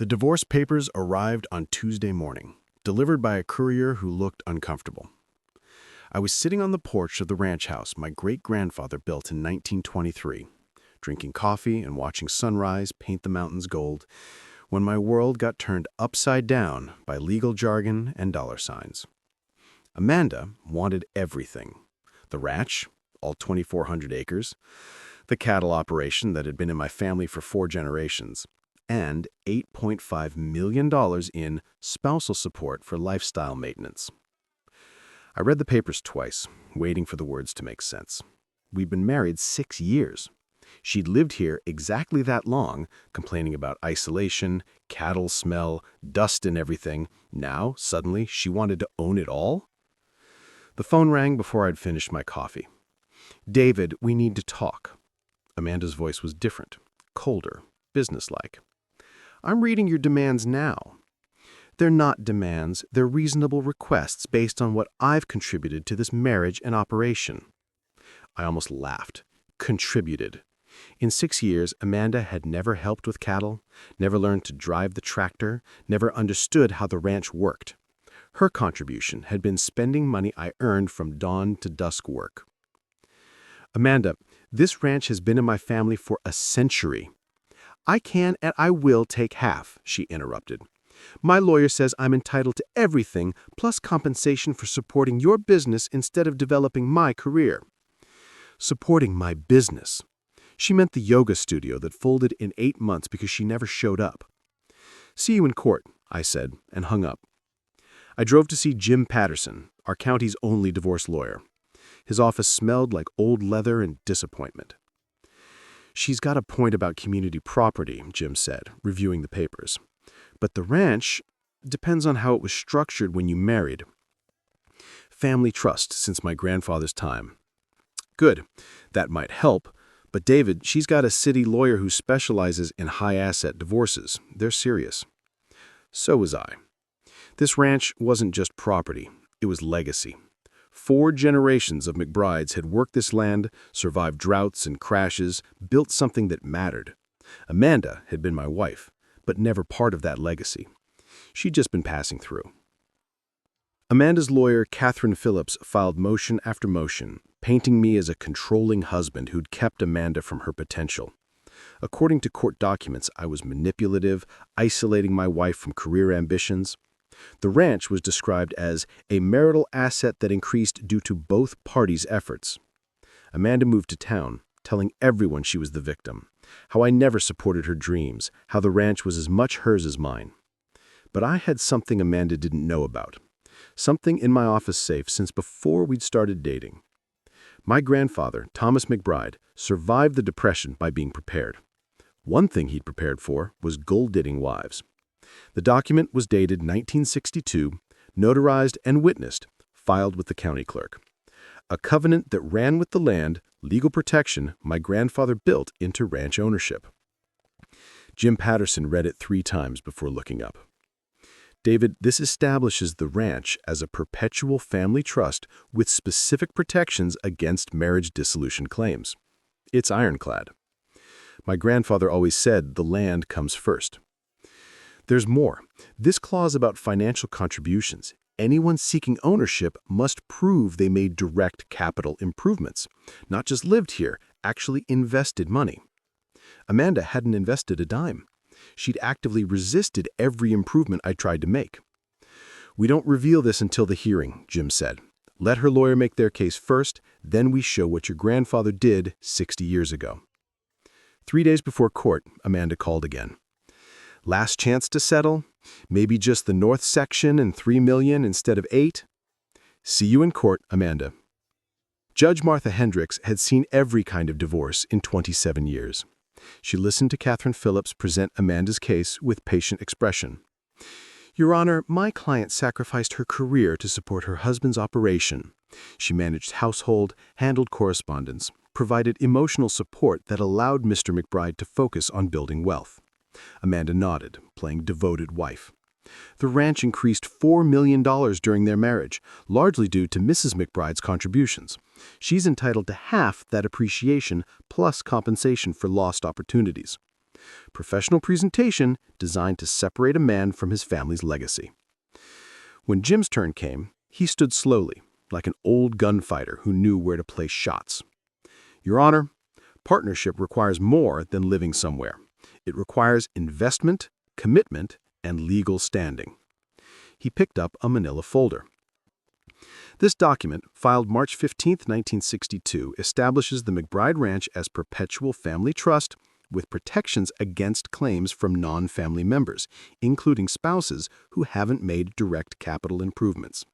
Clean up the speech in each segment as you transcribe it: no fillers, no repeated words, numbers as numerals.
The divorce papers arrived on Tuesday morning, delivered by a courier who looked uncomfortable. I was sitting on the porch of the ranch house my great-grandfather built in 1923, drinking coffee and watching sunrise paint the mountains gold, when my world got turned upside down by legal jargon and dollar signs. Amanda wanted everything. The ranch, all 2,400 acres, the cattle operation that had been in my family for 4 generations, and $8.5 million in spousal support for lifestyle maintenance. I read the papers twice, waiting for the words to make sense. We'd been married 6 years. She'd lived here exactly that long, complaining about isolation, cattle smell, dust and everything. Now, suddenly, she wanted to own it all? The phone rang before I'd finished my coffee. "David, we need to talk." Amanda's voice was different, colder, businesslike. "I'm reading your demands now." "They're not demands, they're reasonable requests based on what I've contributed to this marriage and operation." I almost laughed. Contributed. In 6 years, Amanda had never helped with cattle, never learned to drive the tractor, never understood how the ranch worked. Her contribution had been spending money I earned from dawn to dusk work. "Amanda, this ranch has been in my family for a century." "I can and I will take half," she interrupted. "My lawyer says I'm entitled to everything, plus compensation for supporting your business instead of developing my career." Supporting my business. She meant the yoga studio that folded in 8 months because she never showed up. "See you in court," I said, and hung up. I drove to see Jim Patterson, our county's only divorce lawyer. His office smelled like old leather and disappointment. "She's got a point about community property," Jim said, reviewing the papers. "But the ranch depends on how it was structured when you married. Family trust since my grandfather's time." "Good. That might help. But David, she's got a city lawyer who specializes in high-asset divorces. They're serious." So was I. This ranch wasn't just property. It was legacy. 4 generations of McBrides had worked this land, survived droughts and crashes, built something that mattered. Amanda had been my wife, but never part of that legacy. She'd just been passing through. Amanda's lawyer, Catherine Phillips, filed motion after motion, painting me as a controlling husband who'd kept Amanda from her potential. According to court documents, I was manipulative, isolating my wife from career ambitions. The ranch was described as a marital asset that increased due to both parties' efforts. Amanda moved to town, telling everyone she was the victim, how I never supported her dreams, how the ranch was as much hers as mine. But I had something Amanda didn't know about, something in my office safe since before we'd started dating. My grandfather, Thomas McBride, survived the Depression by being prepared. One thing he'd prepared for was gold-digging wives. The document was dated 1962, notarized and witnessed, filed with the county clerk. A covenant that ran with the land, legal protection my grandfather built into ranch ownership. Jim Patterson read it 3 times before looking up. "David, this establishes the ranch as a perpetual family trust with specific protections against marriage dissolution claims. It's ironclad. My grandfather always said the land comes first." There's more. This clause about financial contributions. Anyone seeking ownership must prove they made direct capital improvements, not just lived here, actually invested money. Amanda hadn't invested a dime. She'd actively resisted every improvement I tried to make. "We don't reveal this until the hearing," Jim said. "Let her lawyer make their case first, then we show what your grandfather did 60 years ago." 3 days before court, Amanda called again. "Last chance to settle? Maybe just the north section and $3 million instead of 8? "See you in court, Amanda." Judge Martha Hendricks had seen every kind of divorce in 27 years. She listened to Catherine Phillips present Amanda's case with patient expression. "Your Honor, my client sacrificed her career to support her husband's operation. She managed household, handled correspondence, provided emotional support that allowed Mr. McBride to focus on building wealth." Amanda nodded, playing devoted wife. "The ranch increased $4 million during their marriage, largely due to Mrs. McBride's contributions. She's entitled to half that appreciation plus compensation for lost opportunities." Professional presentation designed to separate a man from his family's legacy. When Jim's turn came, he stood slowly, like an old gunfighter who knew where to place shots. Your Honor, partnership requires more than living somewhere. It requires investment, commitment, and legal standing. He picked up a manila folder. This document, filed March 15, 1962, establishes the McBride Ranch as perpetual family trust with protections against claims from non-family members, including spouses who haven't made direct capital improvements.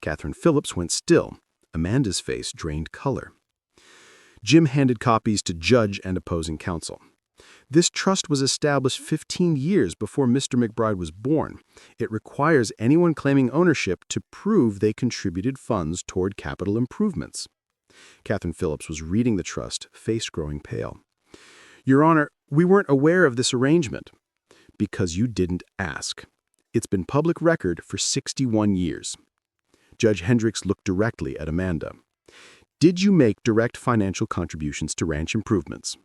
Catherine Phillips went still. Amanda's face drained color. Jim handed copies to judge and opposing counsel. This trust was established 15 years before Mr. McBride was born. It requires anyone claiming ownership to prove they contributed funds toward capital improvements. Catherine Phillips was reading the trust, face growing pale. Your Honor, we weren't aware of this arrangement. Because you didn't ask. It's been public record for 61 years. Judge Hendricks looked directly at Amanda. Did you make direct financial contributions to ranch improvements?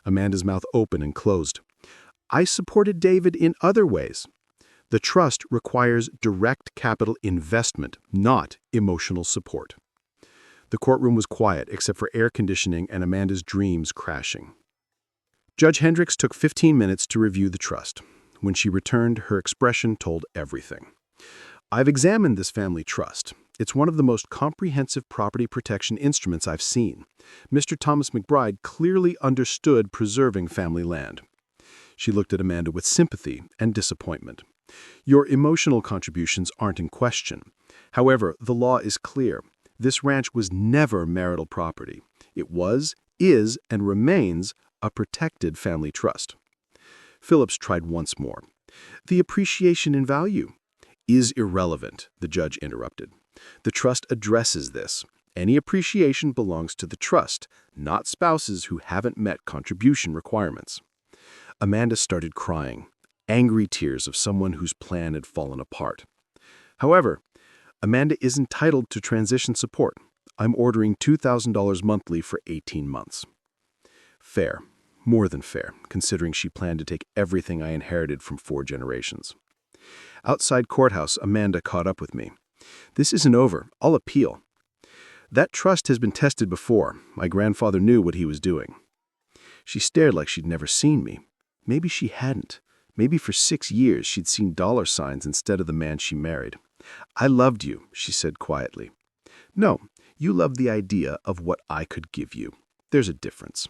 Amanda's mouth opened and closed. I supported David in other ways. The trust requires direct capital investment, not emotional support. The courtroom was quiet except for air conditioning and Amanda's dreams crashing. Judge Hendricks took 15 minutes to review the trust. When she returned, her expression told everything. I've examined this family trust. It's one of the most comprehensive property protection instruments I've seen. Mr. Thomas McBride clearly understood preserving family land. She looked at Amanda with sympathy and disappointment. Your emotional contributions aren't in question. However, the law is clear. This ranch was never marital property. It was, is, and remains a protected family trust. Phillips tried once more. The appreciation in value is irrelevant, the judge interrupted. The trust addresses this. Any appreciation belongs to the trust, not spouses who haven't met contribution requirements. Amanda started crying, angry tears of someone whose plan had fallen apart. However, Amanda is entitled to transition support. I'm ordering $2,000 monthly for 18 months. Fair, more than fair, considering she planned to take everything I inherited from 4 generations. Outside courthouse, Amanda caught up with me. This isn't over. I'll appeal. That trust has been tested before. My grandfather knew what he was doing. She stared like she'd never seen me. Maybe she hadn't. Maybe for 6 years she'd seen dollar signs instead of the man she married. I loved you, she said quietly. No, you loved the idea of what I could give you. There's a difference.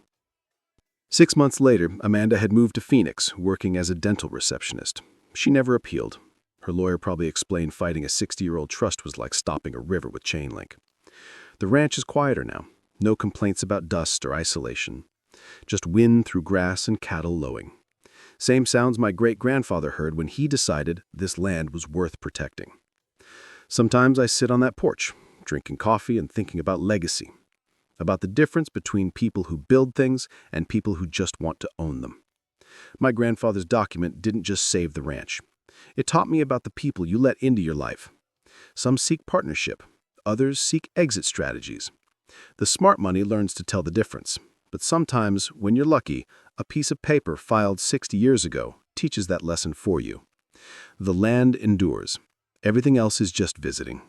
6 months later, Amanda had moved to Phoenix, working as a dental receptionist. She never appealed. Her lawyer probably explained fighting a 60-year-old trust was like stopping a river with chain link. The ranch is quieter now. No complaints about dust or isolation. Just wind through grass and cattle lowing. Same sounds my great-grandfather heard when he decided this land was worth protecting. Sometimes I sit on that porch, drinking coffee and thinking about legacy. About the difference between people who build things and people who just want to own them. My grandfather's document didn't just save the ranch. It taught me about the people you let into your life. Some seek partnership. Others seek exit strategies. The smart money learns to tell the difference. But sometimes, when you're lucky, a piece of paper filed 60 years ago teaches that lesson for you. The land endures. Everything else is just visiting.